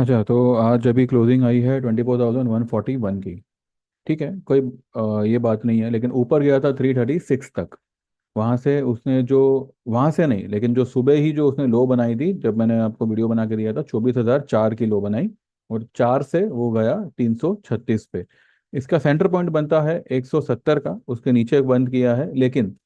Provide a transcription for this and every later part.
अच्छा, तो आज अभी क्लोजिंग आई है 24,141 की। ठीक है, कोई ये बात नहीं है, लेकिन ऊपर गया था 336 तक। वहाँ से उसने जो, वहाँ से नहीं, लेकिन जो सुबह ही जो उसने लो बनाई थी, जब मैंने आपको वीडियो बना के दिया था, 24,004 की लो बनाई। और 4 से वो गया 336 पे। इसका सेंटर पॉइंट बनता है 170 का, उसके नीचे बंद किया है, लेकिन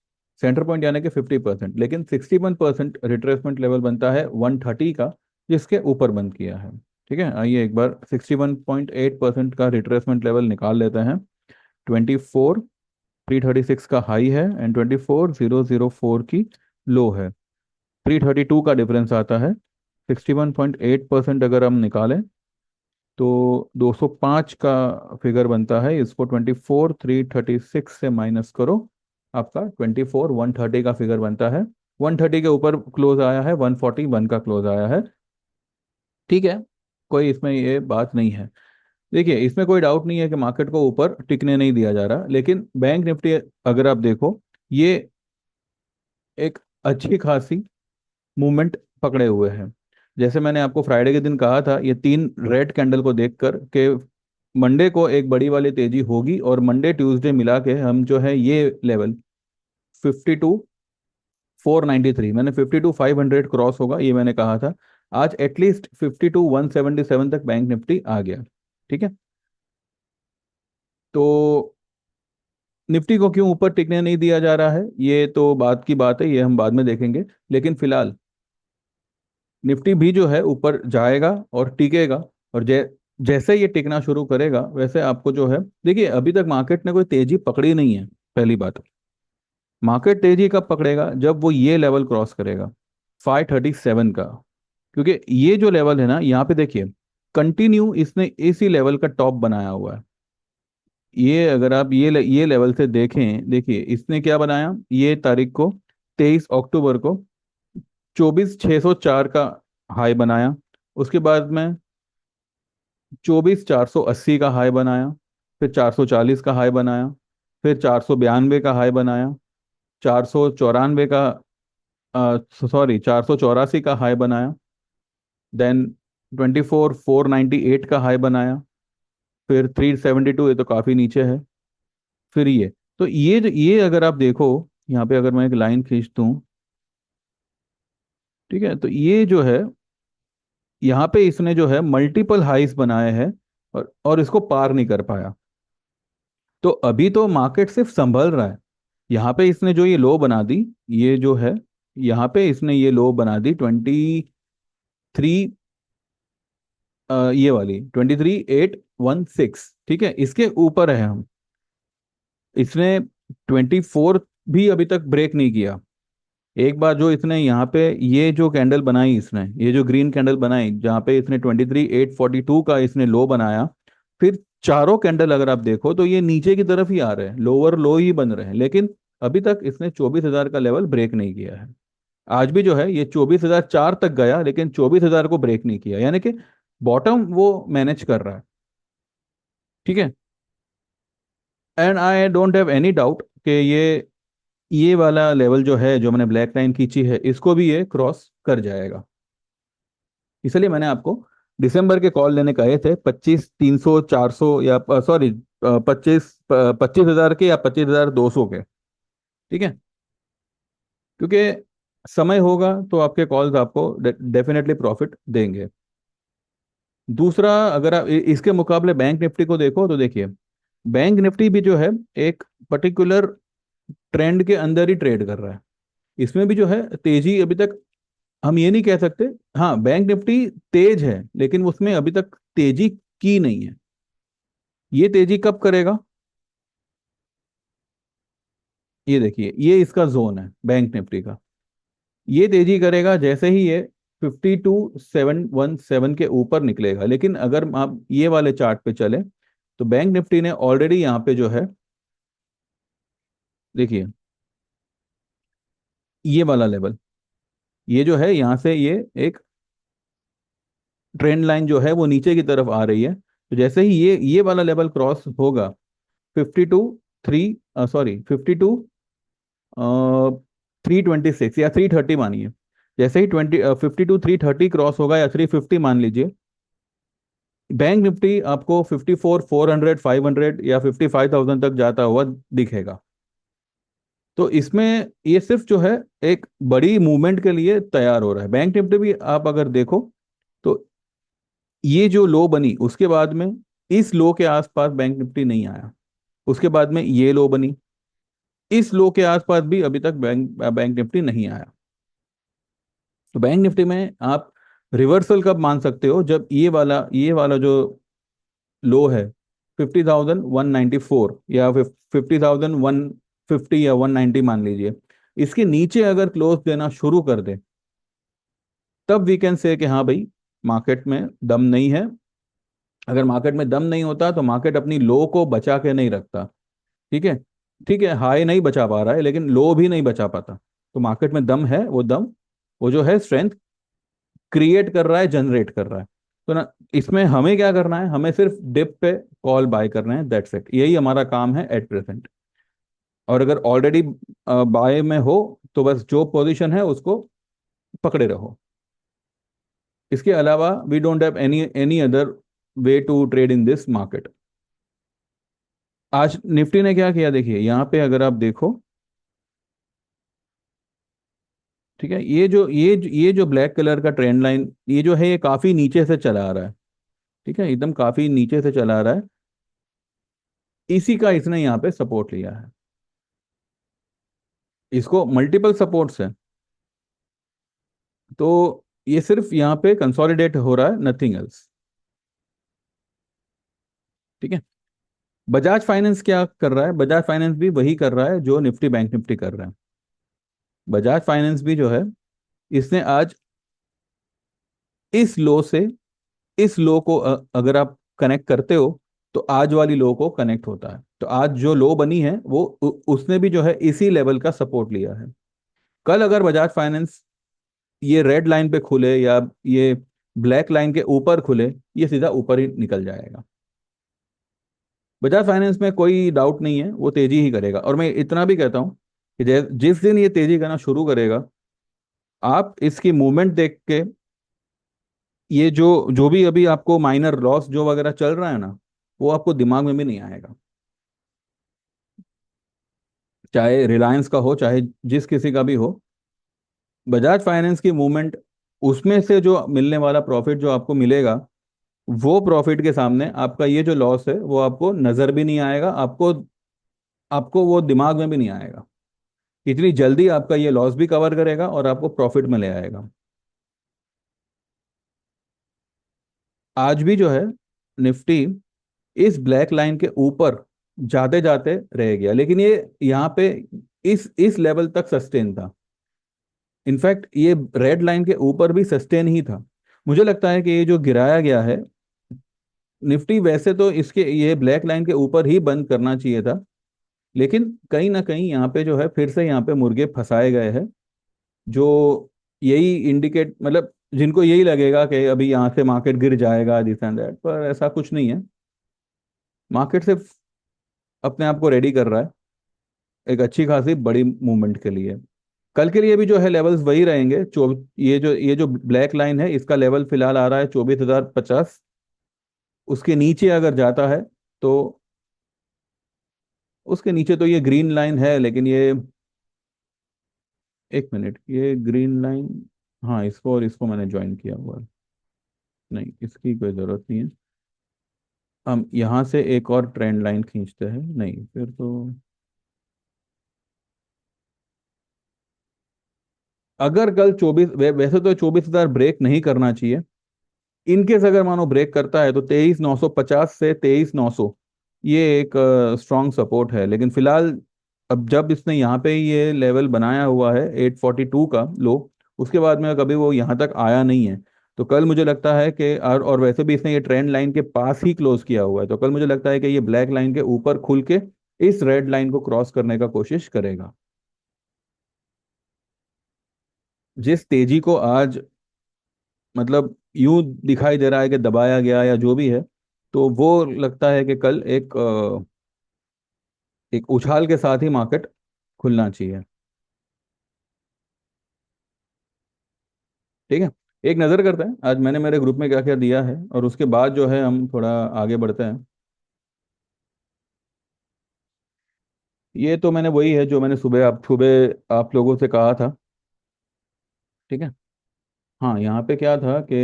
सेंटर पॉइंट यानी कि 50%, लेकिन 61% रिट्रेसमेंट लेवल बनता है 130 का, जिसके ऊपर बंद किया है। ठीक है, आइए एक बार 61.8% का रिट्रेसमेंट लेवल निकाल लेते हैं। 24,336 का हाई है एंड 24,004 की लो है। 332 का डिफरेंस आता है। 61.8% अगर हम निकालें तो 205 का फिगर बनता है। इसको 24,336 से माइनस करो, आपका 24,130 का फिगर बनता है। 130 के ऊपर क्लोज आया है, 141 का क्लोज आया है। ठीक है, कोई इसमें ये बात नहीं है। देखिए, इसमें कोई डाउट नहीं है कि मार्केट को ऊपर टिकने नहीं दिया जा रहा, लेकिन बैंक निफ्टी अगर आप देखो, ये एक अच्छी खासी मूवमेंट पकड़े हुए हैं। जैसे मैंने आपको फ्राइडे के दिन कहा था, ये तीन रेड कैंडल को देखकर कि मंडे को एक बड़ी वाली तेजी होगी, और मंडे ट्यूसडे मिला के हम जो है ये लेवल 52,493, मैंने 52,500 क्रॉस होगा ये मैंने कहा था। आज एटलीस्ट 52,177 तक बैंक निफ्टी आ गया। ठीक है, तो निफ्टी को क्यों ऊपर टिकने नहीं दिया जा रहा है, ये तो बात की बात है, ये हम बाद में देखेंगे। लेकिन फिलहाल निफ्टी भी जो है ऊपर जाएगा और टिकेगा। और जैसे ये टिकना शुरू करेगा, वैसे आपको जो है, देखिए अभी तक मार्केट ने कोई तेजी पकड़ी नहीं है। पहली बात, मार्केट तेजी कब पकड़ेगा, जब वो ये लेवल क्रॉस करेगा 537 का। क्योंकि ये जो लेवल है ना, यहाँ पे देखिए, कंटिन्यू इसने इसी लेवल का टॉप बनाया हुआ है। ये अगर आप ये लेवल से देखें, देखिए इसने क्या बनाया, ये तारीख को 23 अक्टूबर को 24,604 का हाई बनाया। उसके बाद में 24,480 का हाई बनाया। फिर 440 का हाई बनाया। फिर 492 का हाई बनाया। 494 का, सॉरी, 484 का हाई बनाया। देन 24,498 का हाई बनाया। फिर 372, ये तो काफ़ी नीचे है। फिर ये, तो ये अगर आप देखो, यहाँ पे अगर मैं एक लाइन खींच दूँ, ठीक है, तो ये जो है, यहाँ पे इसने जो है मल्टीपल हाइस बनाए हैं, और इसको पार नहीं कर पाया। तो अभी तो मार्केट सिर्फ संभल रहा है। यहाँ पे इसने जो ये लो बना दी, ये जो है, यहाँ पे इसने ये लो बना दी 23, ये वाली 23,816। ठीक है, इसके ऊपर है हम। इसने 24 भी अभी तक ब्रेक नहीं किया। एक बार जो इसने यहाँ पे ये जो कैंडल बनाई, इसने ये जो ग्रीन कैंडल बनाई, जहाँ पे इसने 23,842 का इसने लो बनाया, फिर चारों कैंडल अगर आप देखो तो ये नीचे की तरफ ही आ रहे हैं, लोअर लो ही बन रहे हैं, लेकिन अभी तक इसने 24,000 का लेवल ब्रेक नहीं किया है। आज भी जो है ये 24,004 तक गया, लेकिन 24,000 को ब्रेक नहीं किया, यानी कि बॉटम वो मैनेज कर रहा है। ठीक है, and I don't have any doubt कि ये वाला लेवल जो है, जो मैंने ब्लैक लाइन खींची है, इसको भी ये क्रॉस कर जाएगा। इसलिए मैंने आपको दिसंबर के कॉल लेने कहे थे, 25,300 400, या सॉरी 25,000 के या 25,200 के। ठीक है, क्योंकि समय होगा तो आपके कॉल्स आपको डेफिनेटली प्रॉफिट देंगे। दूसरा, अगर आप इसके मुकाबले बैंक निफ्टी को देखो, तो देखिए बैंक निफ्टी भी जो है एक पर्टिकुलर ट्रेंड के अंदर ही ट्रेड कर रहा है। इसमें भी जो है तेजी अभी तक हम ये नहीं कह सकते। हाँ, बैंक निफ्टी तेज है, लेकिन उसमें अभी तक तेजी की नहीं है। ये तेजी कब करेगा, ये देखिए, ये इसका जोन है बैंक निफ्टी का। ये तेजी करेगा जैसे ही ये 52,717 के ऊपर निकलेगा। लेकिन अगर आप ये वाले चार्ट पे चले, तो बैंक निफ्टी ने ऑलरेडी यहाँ पे जो है, देखिए ये वाला लेवल, ये जो है यहाँ से ये एक ट्रेंड लाइन जो है वो नीचे की तरफ आ रही है। तो जैसे ही ये वाला लेवल क्रॉस होगा, 52, 3, सॉरी 52,326 या 330 मानिए। जैसे ही 52,330 क्रॉस होगा, या 350 मान लीजिए, बैंक निफ्टी आपको 54 400 500 या 55,000 तक जाता हुआ दिखेगा। तो इसमें ये सिर्फ जो है एक बड़ी मूवमेंट के लिए तैयार हो रहा है। बैंक निफ्टी भी आप अगर देखो तो ये जो लो बनी उसके बाद में इस लो के आसपास बैंक निफ्टी नहीं आया। उसके बाद में ये लो बनी, इस लो के आसपास भी अभी तक बैंक बैंक निफ्टी नहीं आया। तो बैंक निफ्टी में आप रिवर्सल कब मान सकते हो, जब ये वाला जो लो है 50,194 या 50,150 या 190 मान लीजिए, इसके नीचे अगर क्लोज देना शुरू कर दे, तब वी कैन से कि हाँ भाई मार्केट में दम नहीं है। अगर मार्केट में दम नहीं होता तो मार्केट अपनी लो को बचा के नहीं रखता। ठीक है, ठीक है, हाई नहीं बचा पा रहा है लेकिन लो भी नहीं बचा पाता। तो मार्केट में दम है, वो दम, वो जो है स्ट्रेंथ क्रिएट कर रहा है, जनरेट कर रहा है। तो ना, इसमें हमें क्या करना है, हमें सिर्फ डिप पे कॉल बाय करना है, दैट्स इट, यही हमारा काम है एट प्रेजेंट। और अगर ऑलरेडी बाय में हो तो बस जो पोजीशन है उसको पकड़े रहो। इसके अलावा we don't have any any other way to trade in this market. आज निफ्टी ने क्या किया देखिए, यहाँ पे अगर आप देखो, ठीक है, ये जो ब्लैक कलर का ट्रेंड लाइन ये जो है, ये काफी नीचे से चला आ रहा है। ठीक है, एकदम काफी नीचे से चला आ रहा है। इसी का इसने यहाँ पे सपोर्ट लिया है। इसको मल्टीपल सपोर्ट्स है। तो ये सिर्फ यहाँ पे कंसोलिडेट हो रहा है, नथिंग एल्स। ठीक है। बजाज फाइनेंस क्या कर रहा है, बजाज फाइनेंस भी वही कर रहा है जो निफ्टी बैंक निफ्टी कर रहा है। बजाज फाइनेंस भी जो है, इसने आज इस लो से इस लो को अगर आप कनेक्ट करते हो तो आज वाली लो को कनेक्ट होता है। तो आज जो लो बनी है वो उसने भी जो है इसी लेवल का सपोर्ट लिया है। कल अगर बजाज फाइनेंस ये रेड लाइन पे खुले या ये ब्लैक लाइन के ऊपर खुले, ये सीधा ऊपर ही निकल जाएगा। बजाज फाइनेंस में कोई डाउट नहीं है, वो तेजी ही करेगा। और मैं इतना भी कहता हूँ कि जिस दिन ये तेजी करना शुरू करेगा, आप इसकी मूवमेंट देख के, ये जो जो भी अभी आपको माइनर लॉस जो वगैरह चल रहा है ना, वो आपको दिमाग में भी नहीं आएगा। चाहे रिलायंस का हो, चाहे जिस किसी का भी हो, बजाज फाइनेंस की मूवमेंट, उसमें से जो मिलने वाला प्रॉफिट जो आपको मिलेगा, वो प्रॉफिट के सामने आपका ये जो लॉस है वो आपको नजर भी नहीं आएगा, आपको आपको वो दिमाग में भी नहीं आएगा। इतनी जल्दी आपका ये लॉस भी कवर करेगा और आपको प्रॉफिट में ले आएगा। आज भी जो है निफ्टी इस ब्लैक लाइन के ऊपर जाते जाते रह गया, लेकिन ये यहाँ पे इस लेवल तक सस्टेन था। इनफैक्ट ये रेड लाइन के ऊपर भी सस्टेन ही था। मुझे लगता है कि ये जो गिराया गया है निफ्टी, वैसे तो इसके ये ब्लैक लाइन के ऊपर ही बंद करना चाहिए था, लेकिन कहीं ना कहीं यहाँ पे जो है फिर से यहाँ पे मुर्गे फंसाए गए हैं। जो यही इंडिकेट, मतलब जिनको यही लगेगा कि अभी यहाँ से मार्केट गिर जाएगा दिस एंड दैट, पर ऐसा कुछ नहीं है। मार्केट सिर्फ अपने आप को रेडी कर रहा है एक अच्छी खासी बड़ी मूवमेंट के लिए। कल के लिए भी जो है लेवल्स वही रहेंगे। ये जो ब्लैक लाइन है इसका लेवल फिलहाल आ रहा है 24,050। उसके नीचे अगर जाता है तो, उसके नीचे तो ये ग्रीन लाइन है, लेकिन ये, एक मिनट, ये ग्रीन लाइन, हाँ, इसको और इसको मैंने ज्वाइन किया हुआ है। नहीं, इसकी कोई ज़रूरत नहीं है। हम यहाँ से एक और ट्रेंड लाइन खींचते हैं, नहीं फिर तो, अगर कल 24, वैसे तो 24,000 ब्रेक नहीं करना चाहिए। इनकेस अगर मानो ब्रेक करता है तो 23,950 से 23,900 ये एक स्ट्रॉन्ग सपोर्ट है। लेकिन फिलहाल अब जब इसने यहाँ पे ये लेवल बनाया हुआ है 842 का लो, उसके बाद में कभी वो यहाँ तक आया नहीं है। तो कल मुझे लगता है कि, और वैसे भी इसने ये ट्रेंड लाइन के पास ही क्लोज किया हुआ है, तो कल मुझे लगता है कि ये ब्लैक लाइन के ऊपर खुल के इस रेड लाइन को क्रॉस करने का कोशिश करेगा। जिस तेजी को आज, मतलब यूं दिखाई दे रहा है कि दबाया गया या जो भी है, तो वो लगता है कि कल एक उछाल के साथ ही मार्केट खुलना चाहिए। ठीक है। एक नज़र करते हैं आज मैंने मेरे ग्रुप में क्या क्या दिया है, और उसके बाद जो है हम थोड़ा आगे बढ़ते हैं। ये तो मैंने वही है जो मैंने सुबह आप लोगों से कहा था। ठीक है। हाँ, यहाँ पे क्या था कि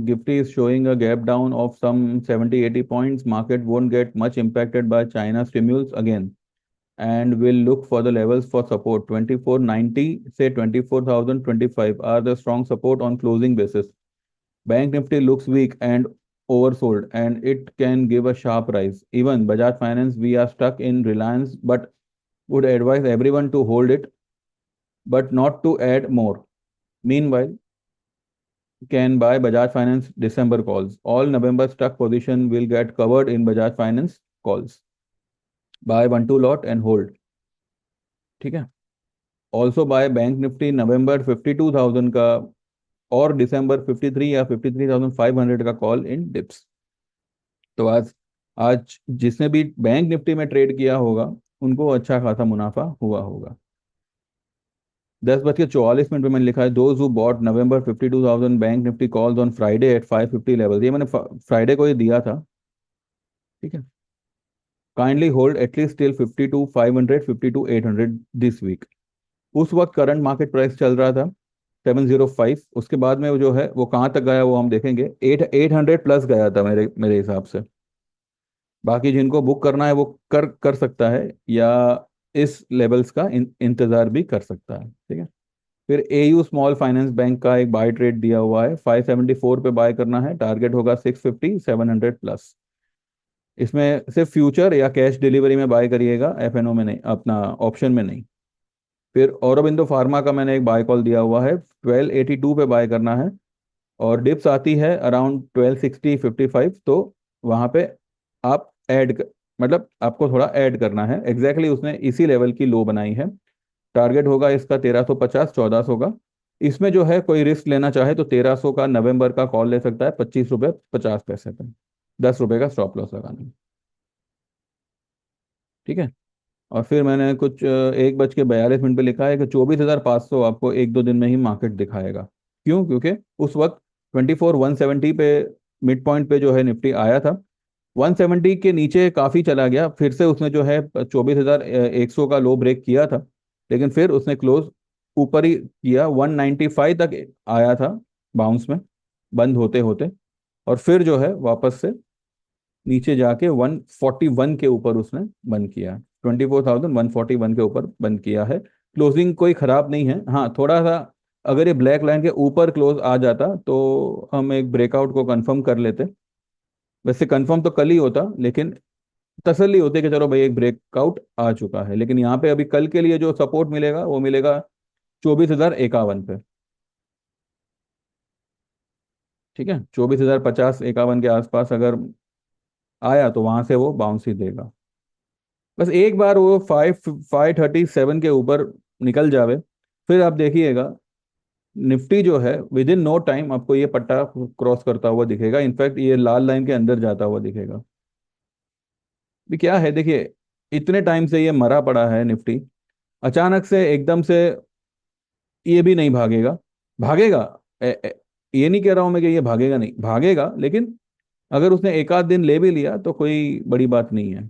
Gifty is showing a gap down of some 70-80 points, market won't get much impacted by China stimulus again and will look for the levels for support. 2490 say 24,025 are the strong support on closing basis. Bank Nifty looks weak and oversold and it can give a sharp rise. Even Bajaj Finance, we are stuck in Reliance but would advise everyone to hold it but not to add more. Meanwhile, can buy Bajaj Finance December calls. All November stock position will get covered in Bajaj Finance calls. Buy one two lot and hold. ठीक है। Also by bank Nifty नवंबर 52,000 का और दिसंबर 53 या 53,500 का call in dips. तो आज आज जिसने भी बैंक निफ्टी में ट्रेड किया होगा उनको अच्छा खासा मुनाफा हुआ होगा। 10:44 पे मैंने लिखा है those who bought November 52,000 Bank Nifty calls on Friday at 550 level, ये मैंने फ्राइडे को ही दिया था। ठीक है। Kindly hold at least till 52,500 52,800 this week. उस वक्त करंट मार्केट प्राइस चल रहा था 705। उसके बाद में वो जो है वो कहाँ तक गया वो हम देखेंगे। 800 प्लस गया था मेरे मेरे हिसाब से। बाकी जिनको बुक करना है वो कर कर सकता है, या इस लेवल्स का इंतजार भी कर सकता है। ठीक है। फिर एयू स्मॉल फाइनेंस बैंक का एक बाय ट्रेड दिया हुआ है, 574 पे बाय करना है, टारगेट होगा 650 700 प्लस। इसमें सिर्फ फ्यूचर या कैश डिलीवरी में बाय करिएगा, एफएनओ में नहीं, अपना ऑप्शन में नहीं। फिर औरबिंदो फार्मा का मैंने एक बाय कॉल दिया हुआ है, 1282 पे बाय करना है, और डिप्स आती है अराउंड 1260-55, तो वहां पे आप मतलब आपको थोड़ा ऐड करना है। एग्जैक्टली उसने इसी लेवल की लो बनाई है। टारगेट होगा इसका 1350 1400 का। इसमें जो है कोई रिस्क लेना चाहे तो 1300 का नवंबर का कॉल ले सकता है, 25 रुपये 50 पैसे पे, 10 रुपये का स्टॉप लॉस लगाना है। ठीक है। और फिर मैंने कुछ 1:42 पे लिखा है कि 24,500 आपको एक दो दिन में ही मार्केट दिखाएगा। क्यों? क्योंकि उस वक्त 24,170 पे मिड पॉइंट पे जो है निफ्टी आया था, 170 के नीचे काफ़ी चला गया, फिर से उसने जो है 24,100 का लो ब्रेक किया था, लेकिन फिर उसने क्लोज ऊपर ही किया, 195 तक आया था बाउंस में बंद होते होते, और फिर जो है वापस से नीचे जाके 141 के ऊपर उसने बंद किया। 24,141 के ऊपर बंद किया है। क्लोजिंग कोई खराब नहीं है, हाँ थोड़ा सा अगर ये ब्लैक लाइन के ऊपर क्लोज आ जाता तो हम एक ब्रेकआउट को कंफर्म कर लेते। वैसे कंफर्म तो कल ही होता, लेकिन तसल्ली होती कि चलो भाई एक ब्रेकआउट आ चुका है। लेकिन यहाँ पे अभी कल के लिए जो सपोर्ट मिलेगा वो मिलेगा 24,051 पे। ठीक है। 24,050 51 के आसपास अगर आया तो वहां से वो बाउंस ही देगा। बस एक बार वो 537 के ऊपर निकल जावे, फिर आप देखिएगा निफ्टी जो है विद इन नो टाइम आपको ये पट्टा क्रॉस करता हुआ दिखेगा, इनफैक्ट ये लाल लाइन के अंदर जाता हुआ दिखेगा। भी क्या है देखिए, इतने टाइम से ये मरा पड़ा है निफ्टी, अचानक से एकदम से ये भी नहीं भागेगा। भागेगा। ये नहीं कह रहा हूं मैं कि ये भागेगा नहीं, भागेगा, लेकिन अगर उसने एक आध दिन ले भी लिया तो कोई बड़ी बात नहीं है।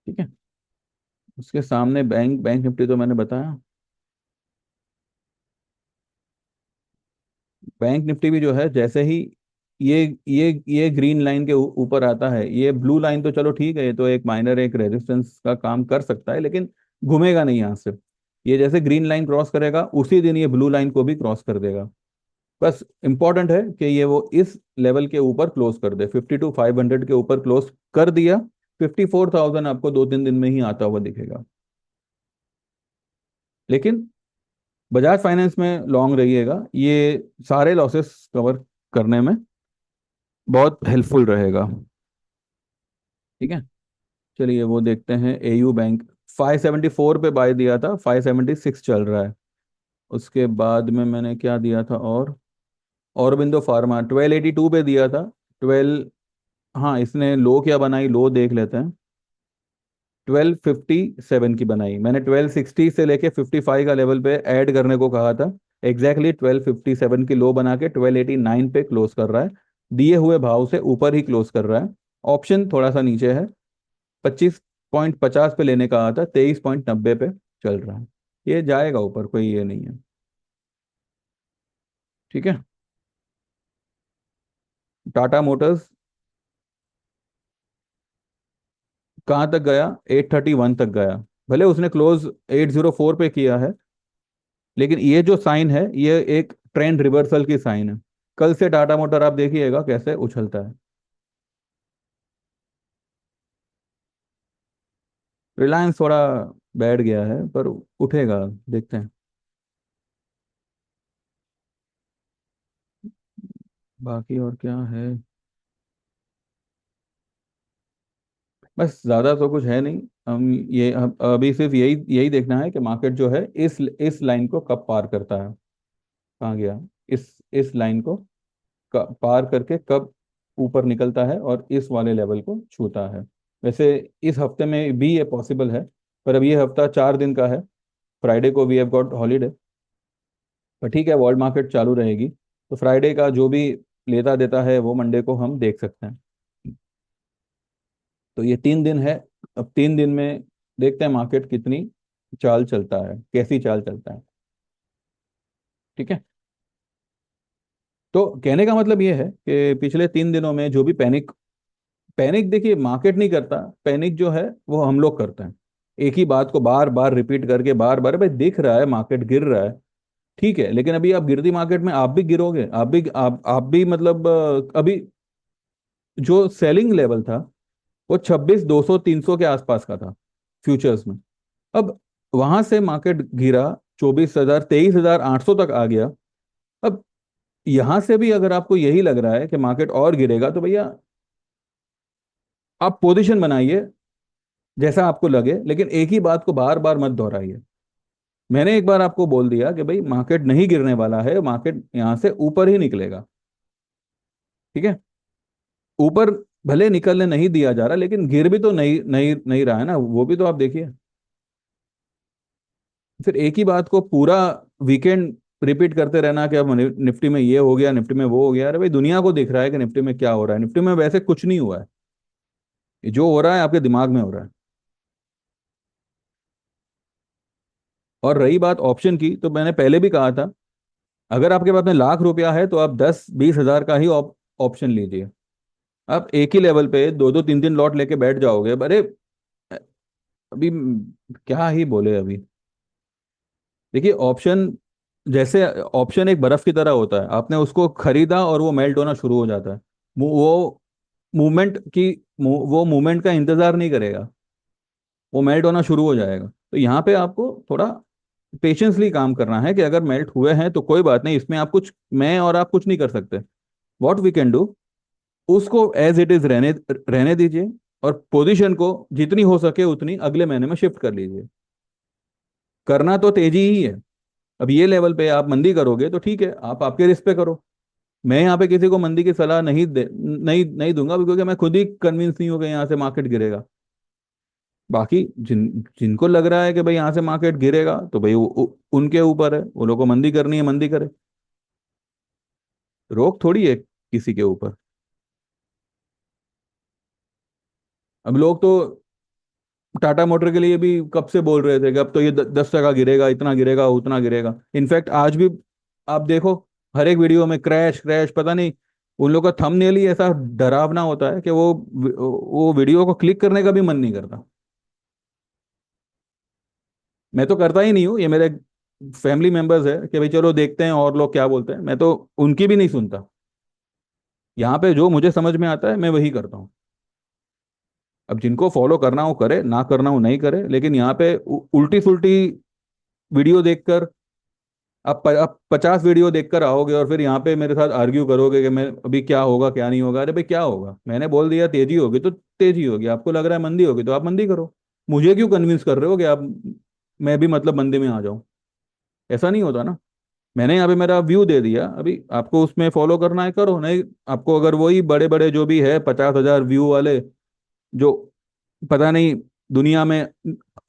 ठीक है। उसके सामने बैंक बैंक निफ्टी तो मैंने बताया। बैंक निफ्टी भी जो है जैसे ही ये ग्रीन लाइन के ऊपर आता है, ये ब्लू लाइन तो चलो ठीक है, ये तो एक माइनर एक रेजिस्टेंस का काम कर सकता है, लेकिन घूमेगा नहीं यहाँ से। ये जैसे ग्रीन लाइन क्रॉस करेगा उसी दिन ये ब्लू लाइन को भी क्रॉस कर देगा। बस इंपॉर्टेंट है कि ये वो इस लेवल के ऊपर क्लोज कर दे, 52,500 के ऊपर क्लोज कर दिया, 54,000 आपको दो तीन दिन में ही आता हुआ दिखेगा। लेकिन बजाज फाइनेंस में लॉन्ग रहिएगा, ये सारे लॉसेस कवर करने में बहुत हेल्पफुल रहेगा। ठीक है। चलिए वो देखते हैं एयू बैंक। 574 पे बाय दिया था, 576 चल रहा है। उसके बाद में मैंने क्या दिया था, और औरबिंदो फार्मा 1282 पे दिया था। 12, हाँ इसने लो क्या बनाई, लो देख लेते हैं। 1257 की बनाई मैंने, 1260 से लेके 55 का लेवल पे ऐड करने को कहा था। एग्जैक्टली 1257 की लो बना के 1289 पे क्लोज कर रहा है। दिए हुए भाव से ऊपर ही क्लोज कर रहा है। ऑप्शन थोड़ा सा नीचे है, 25.50 पे लेने का कहा था, 23.90 पे चल रहा है। ये जाएगा ऊपर, कोई ये नहीं है। ठीक है। टाटा मोटर्स कहाँ तक गया? 831 तक गया। भले उसने क्लोज 804 पे किया है, लेकिन ये जो साइन है ये एक ट्रेंड रिवर्सल की साइन है। कल से टाटा मोटर आप देखिएगा कैसे उछलता है। रिलायंस थोड़ा बैठ गया है पर उठेगा, देखते हैं। बाकी और क्या है? बस ज्यादा तो कुछ है नहीं। हम ये अभी सिर्फ यही यही देखना है कि मार्केट जो है इस लाइन को कब पार करता है। कहाँ गया? इस लाइन को पार करके कब ऊपर निकलता है और इस वाले लेवल को छूता है। वैसे इस हफ्ते में भी ये पॉसिबल है, पर अब ये हफ्ता 4 दिन का है। फ्राइडे को वी हैव गॉट हॉलीडे। पर ठीक है, वर्ल्ड मार्केट चालू रहेगी, तो फ्राइडे का जो भी लेता देता है वो मंडे को हम देख सकते हैं। तो ये 3 दिन है। अब 3 दिन में देखते हैं मार्केट कितनी चाल चलता है, कैसी चाल चलता है। ठीक है। तो कहने का मतलब ये है कि पिछले 3 दिनों में जो भी पैनिक पैनिक देखिए मार्केट नहीं करता, पैनिक जो है वो हम लोग करते हैं। एक ही बात को बार बार रिपीट करके बार बार, भाई दिख रहा है मार्केट गिर रहा है, ठीक है, लेकिन अभी आप गिरती मार्केट में आप भी गिरोगे, आप भी मतलब अभी जो सेलिंग लेवल था वो 26,200 300 के आसपास का था फ्यूचर्स में। अब वहां से मार्केट गिरा, 24,000 23,800 तक आ गया। अब यहां से भी अगर आपको यही लग रहा है कि मार्केट और गिरेगा, तो भैया आप पोजीशन बनाइए जैसा आपको लगे, लेकिन एक ही बात को बार बार मत दोहराइए। मैंने एक बार आपको बोल दिया कि भाई मार्केट नहीं गिरने वाला है, मार्केट यहां से ऊपर ही निकलेगा। ठीक है। ऊपर भले निकलने नहीं दिया जा रहा, लेकिन गिर भी तो नहीं नहीं नहीं रहा है ना, वो भी तो आप देखिए। फिर एक ही बात को पूरा वीकेंड रिपीट करते रहना कि अब निफ्टी में ये हो गया, निफ्टी में वो हो गया। अरे भाई दुनिया को दिख रहा है कि निफ्टी में क्या हो रहा है, निफ्टी में वैसे कुछ नहीं हुआ है। ये जो हो रहा है आपके दिमाग में हो रहा है। और रही बात ऑप्शन की, तो मैंने पहले भी कहा था, अगर आपके पास में लाख रुपया है तो आप 10-20 हजार का ही ऑप्शन लीजिए। आप एक ही लेवल पे दो दो तीन तीन लॉट लेके बैठ जाओगे, अरे अभी क्या ही बोले अभी। देखिए ऑप्शन, जैसे ऑप्शन एक बर्फ की तरह होता है, आपने उसको खरीदा और वो मेल्ट होना शुरू हो जाता है। वो मूवमेंट की वो मूवमेंट का इंतजार नहीं करेगा, वो मेल्ट होना शुरू हो जाएगा। तो यहाँ पे आपको थोड़ा पेशेंसली काम करना है कि अगर मेल्ट हुए हैं तो कोई बात नहीं, इसमें आप कुछ, मैं और आप कुछ नहीं कर सकते। व्हाट वी कैन डू, उसको एज इट इज रहने रहने दीजिए, और पोजीशन को जितनी हो सके उतनी अगले महीने में शिफ्ट कर लीजिए। करना तो तेजी ही है। अब ये लेवल पे आप मंदी करोगे तो ठीक है, आप आपके रिस्क पे करो। मैं यहाँ पे किसी को मंदी की सलाह नहीं नहीं दूंगा, क्योंकि मैं खुद ही कन्विंस नहीं हूँ कि यहाँ से मार्केट गिरेगा। बाकी जिनको लग रहा है कि भाई यहाँ से मार्केट गिरेगा, तो भाई उनके ऊपर है, वो लोग को मंदी करनी है मंदी करे। रोक थोड़ी है किसी के ऊपर। अब लोग तो टाटा मोटर के लिए भी कब से बोल रहे थे कि अब तो ये 10 टका गिरेगा, इतना गिरेगा उतना गिरेगा। इनफैक्ट आज भी आप देखो, हर एक वीडियो में क्रैश क्रैश, पता नहीं उन लोग का थंबनेल ही ऐसा डरावना होता है कि वो वीडियो को क्लिक करने का भी मन नहीं करता। मैं तो करता ही नहीं हूँ, ये मेरे फैमिली मेंबर्स है कि भाई चलो देखते हैं और लोग क्या बोलते हैं, मैं तो उनकी भी नहीं सुनता। यहाँ पे जो मुझे समझ में आता है मैं वही करता हूँ। अब जिनको फॉलो करना हो करे, ना करना हो नहीं करे, लेकिन यहाँ पे उल्टी सुल्टी वीडियो देखकर आप 50 वीडियो देखकर आओगे और फिर यहाँ पे मेरे साथ आर्ग्यू करोगे कि मैं अभी क्या होगा क्या नहीं होगा। अरे भाई क्या होगा, मैंने बोल दिया तेजी होगी तो तेजी होगी, आपको लग रहा है मंदी होगी तो आप मंदी करो। मुझे क्यों कन्विंस कर रहे हो कि आप, मैं भी मतलब मंदी में आ जाऊं? ऐसा नहीं होता ना। मैंने यहाँ पे मेरा व्यू दे दिया, अभी आपको उसमें फॉलो करना है करो, नहीं आपको अगर वही बड़े बड़े जो भी है 50,000 व्यू वाले, जो पता नहीं दुनिया में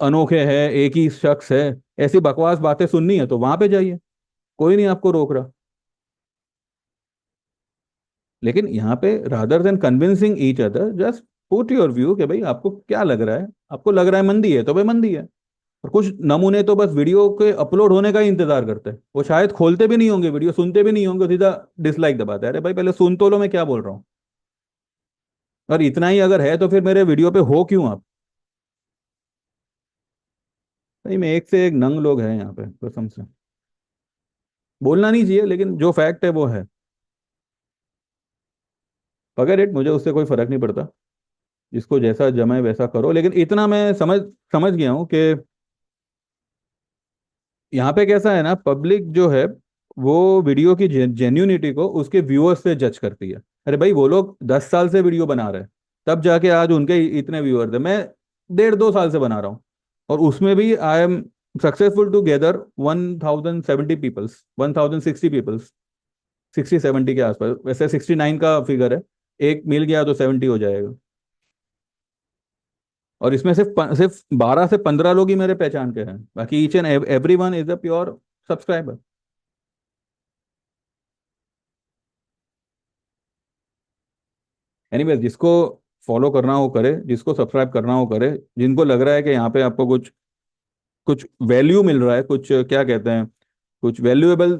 अनोखे है, एक ही शख्स है, ऐसी बकवास बातें सुननी है तो वहां पे जाइए, कोई नहीं आपको रोक रहा। लेकिन यहाँ पे rather than convincing each other, just put your view कि भाई आपको क्या लग रहा है, आपको लग रहा है मंदी है तो भाई मंदी है। और कुछ नमूने तो बस वीडियो के अपलोड होने का ही इंतजार करते हैं, वो शायद खोलते भी नहीं होंगे वीडियो, सुनते भी नहीं होंगे, सीधा डिसलाइक दबाते हैं। अरे भाई पहले सुन तो लो मैं क्या बोल रहा हूँ। और इतना ही अगर है तो फिर मेरे वीडियो पे हो क्यों आप। भाई मैं एक से एक नंग लोग हैं यहाँ पे कसम से। बोलना नहीं चाहिए लेकिन जो फैक्ट है वो है। अगर इट मुझे उससे कोई फर्क नहीं पड़ता, जिसको जैसा जमे वैसा करो, लेकिन इतना मैं समझ समझ गया हूँ कि यहाँ पे कैसा है ना, पब्लिक जो है वो वीडियो की जेन्यूनिटी को उसके व्यूअर्स से जज करती है। अरे भाई वो लोग 10 साल से वीडियो बना रहे हैं, तब जाके आज उनके इतने व्यूअर्स है। मैं 1.5 2 साल से बना रहा हूँ, और उसमें भी I am successful to gather 1070 peoples, 1060 peoples, 60 70 के आसपास, वैसे 69 का फिगर है, एक मिल गया तो 70 हो जाएगा। और इसमें सिर्फ 12 से 15 लोग ही मेरे पहचान के हैं, बाकी each and every one is a pure subscriber. Anyways, जिसको फॉलो करना हो करे, जिसको सब्सक्राइब करना हो करे, जिनको लग रहा है कि यहाँ पे आपको कुछ कुछ वैल्यू मिल रहा है, कुछ क्या कहते हैं, कुछ वैल्यूएबल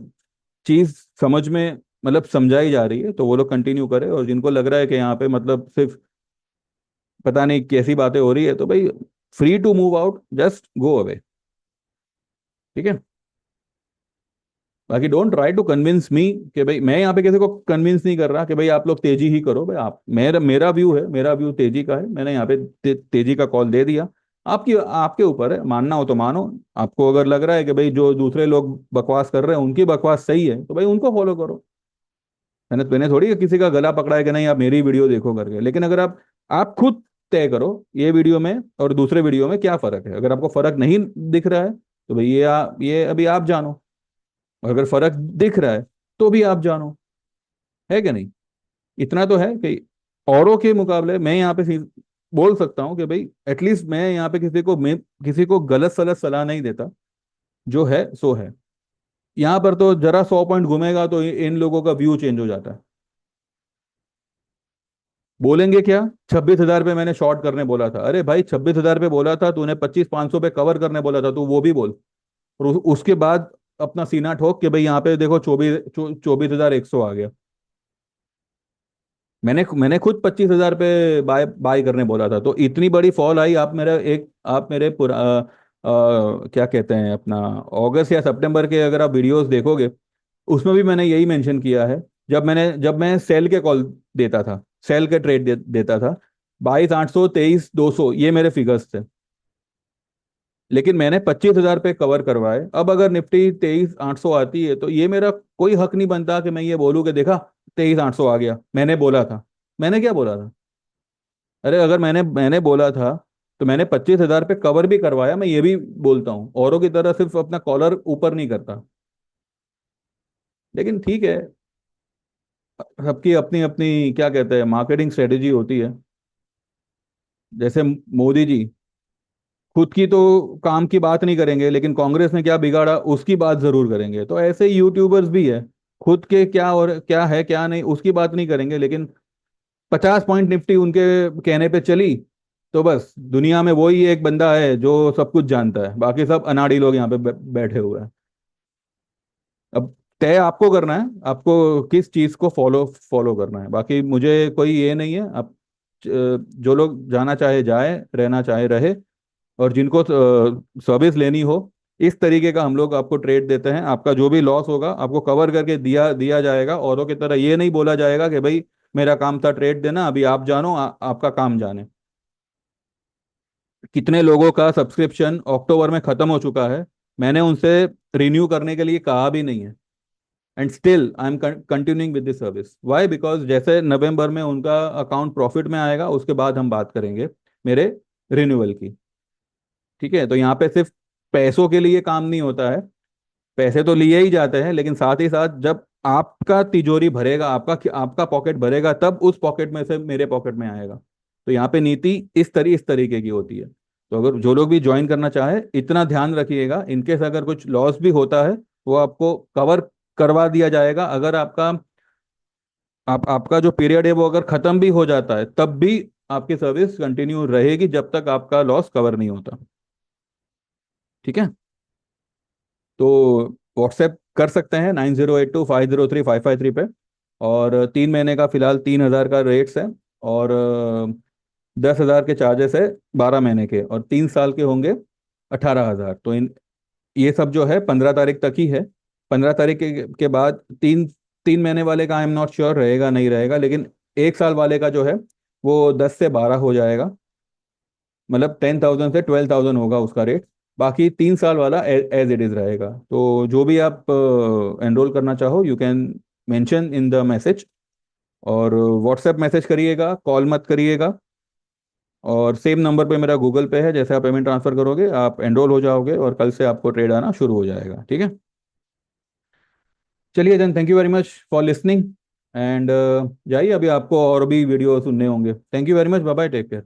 चीज समझ में, मतलब समझाई जा रही है, तो वो लोग कंटिन्यू करे। और जिनको लग रहा है कि यहाँ पे मतलब सिर्फ पता नहीं कैसी बातें हो रही है, तो भाई free to move out, just go away. ठीक है। बाकी don't try to convince me कि भाई, मैं यहाँ पे किसी को कन्विंस नहीं कर रहा कि भाई आप लोग तेजी ही करो। भाई आप, मेरा मेरा व्यू है, मेरा व्यू तेजी का है, मैंने यहाँ पे तेजी का कॉल दे दिया। आपकी आपके ऊपर है, मानना हो तो मानो। आपको अगर लग रहा है कि भाई जो दूसरे लोग बकवास कर रहे हैं उनकी बकवास सही है, तो भाई उनको फॉलो करो। मैंने थोड़ी किसी का गला पकड़ा है कि नहीं आप मेरी वीडियो देखो करके। लेकिन अगर आप खुद तय करो ये वीडियो में और दूसरे वीडियो में क्या फर्क है। अगर आपको फर्क नहीं दिख रहा है तो भाई ये अभी आप जानो। और अगर फर्क दिख रहा है तो भी आप जानो, है कि नहीं। इतना तो है कि औरों के मुकाबले मैं यहाँ पे बोल सकता हूँ कि भाई एटलीस्ट मैं यहाँ पे किसी को गलत सलत सलाह नहीं देता। जो है सो है। यहाँ पर तो जरा 100 पॉइंट घूमेगा तो इन लोगों का व्यू चेंज हो जाता है। बोलेंगे क्या, 26,000 पे मैंने शॉर्ट करने बोला था। अरे भाई 26,000 पे बोला था तूने, 25 500 पे कवर करने बोला था, तू वो भी बोल। और उसके बाद अपना सीना ठोक कि भाई यहाँ पे देखो 24,100 आ गया। मैंने खुद 25,000 पे बाय बाय करने बोला था, तो इतनी बड़ी फॉल आई। आप मेरे क्या कहते हैं अपना, अगस्त या सितंबर के अगर आप वीडियोस देखोगे, उसमें भी मैंने यही मेंशन किया है। जब मैं सेल के कॉल देता था, सेल के ट्रेड देता था, 22,800 23,200 ये मेरे फिगर्स थे। लेकिन मैंने 25,000 पे कवर करवाए। अब अगर निफ्टी 23,800 आती है तो ये मेरा कोई हक नहीं बनता कि मैं ये बोलूँ कि देखा 23,800 आ गया, मैंने बोला था। मैंने क्या बोला था। अरे अगर मैंने बोला था तो मैंने 25,000 पे कवर भी करवाया। मैं ये भी बोलता हूँ, औरों की तरह सिर्फ अपना कॉलर ऊपर नहीं करता। लेकिन ठीक है, सबकी अपनी अपनी क्या कहते हैं मार्केटिंग स्ट्रेटेजी होती है। जैसे मोदी जी खुद की तो काम की बात नहीं करेंगे, लेकिन कांग्रेस ने क्या बिगाड़ा उसकी बात जरूर करेंगे। तो ऐसे ही यूट्यूबर्स भी है, खुद के क्या और क्या है क्या नहीं उसकी बात नहीं करेंगे, लेकिन 50 पॉइंट निफ्टी उनके कहने पे चली तो बस दुनिया में वही एक बंदा है जो सब कुछ जानता है, बाकी सब अनाड़ी लोग यहाँ पे बैठे हुए हैं। अब तय आपको करना है, आपको किस चीज को फॉलो फॉलो करना है। बाकी मुझे कोई ये नहीं है। आप जो लोग जाना चाहे जाए, रहना चाहे रहे। और जिनको सर्विस लेनी हो, इस तरीके का हम लोग आपको ट्रेड देते हैं। आपका जो भी लॉस होगा आपको कवर करके दिया दिया जाएगा। औरों की तरह ये नहीं बोला जाएगा कि भाई मेरा काम था ट्रेड देना, अभी आप जानो, आपका काम जाने। कितने लोगों का सब्सक्रिप्शन अक्टूबर में खत्म हो चुका है, मैंने उनसे रिन्यू करने के लिए कहा भी नहीं है। And still I am continuing with this service. Why? Because जैसे नवंबर में उनका अकाउंट प्रॉफिट में आएगा उसके बाद हम बात करेंगे मेरे रिन्यूअल की। ठीक है। तो यहाँ पे सिर्फ पैसों के लिए काम नहीं होता है। पैसे तो लिए ही जाते हैं, लेकिन साथ ही साथ जब आपका तिजोरी भरेगा, आपका आपका पॉकेट भरेगा, तब उस पॉकेट में से मेरे पॉकेट में आएगा। तो यहाँ पे नीति इस तरीके की होती है। तो अगर जो लोग भी ज्वाइन करना चाहे, इतना ध्यान रखिएगा, इनकेस अगर कुछ लॉस भी होता है वो आपको कवर करवा दिया जाएगा। अगर आपका जो पीरियड है वो अगर खत्म भी हो जाता है तब भी आपकी सर्विस कंटिन्यू रहेगी जब तक आपका लॉस कवर नहीं होता। ठीक है। तो व्हाट्सएप कर सकते हैं 9082503553 पे। और 3 महीने का फिलहाल 3,000 का रेट्स है। और 10,000 के चार्जेस है 12 महीने के, और 3 साल के होंगे 18,000। तो इन ये सब जो है 15 तारीख तक ही है। 15 तारीख के बाद 3 महीने वाले का आई एम नॉट श्योर रहेगा नहीं रहेगा, लेकिन 1 साल वाले का जो है वो 10 से 12 हो जाएगा। मतलब 10,000 से 12,000 होगा उसका रेट। बाकी 3 साल वाला एज इट इज रहेगा। तो जो भी आप एनरोल करना चाहो you can mention in the message. और व्हाट्सएप मैसेज करिएगा, कॉल मत करिएगा। और सेम नंबर पे मेरा गूगल पे है, जैसे आप पेमेंट ट्रांसफर करोगे आप एनरोल हो जाओगे और कल से आपको ट्रेड आना शुरू हो जाएगा। ठीक है। चलिए then, thank you very much for listening. And जाइए, अभी आपको और भी वीडियो सुनने होंगे। Thank you very much, bye bye, take care.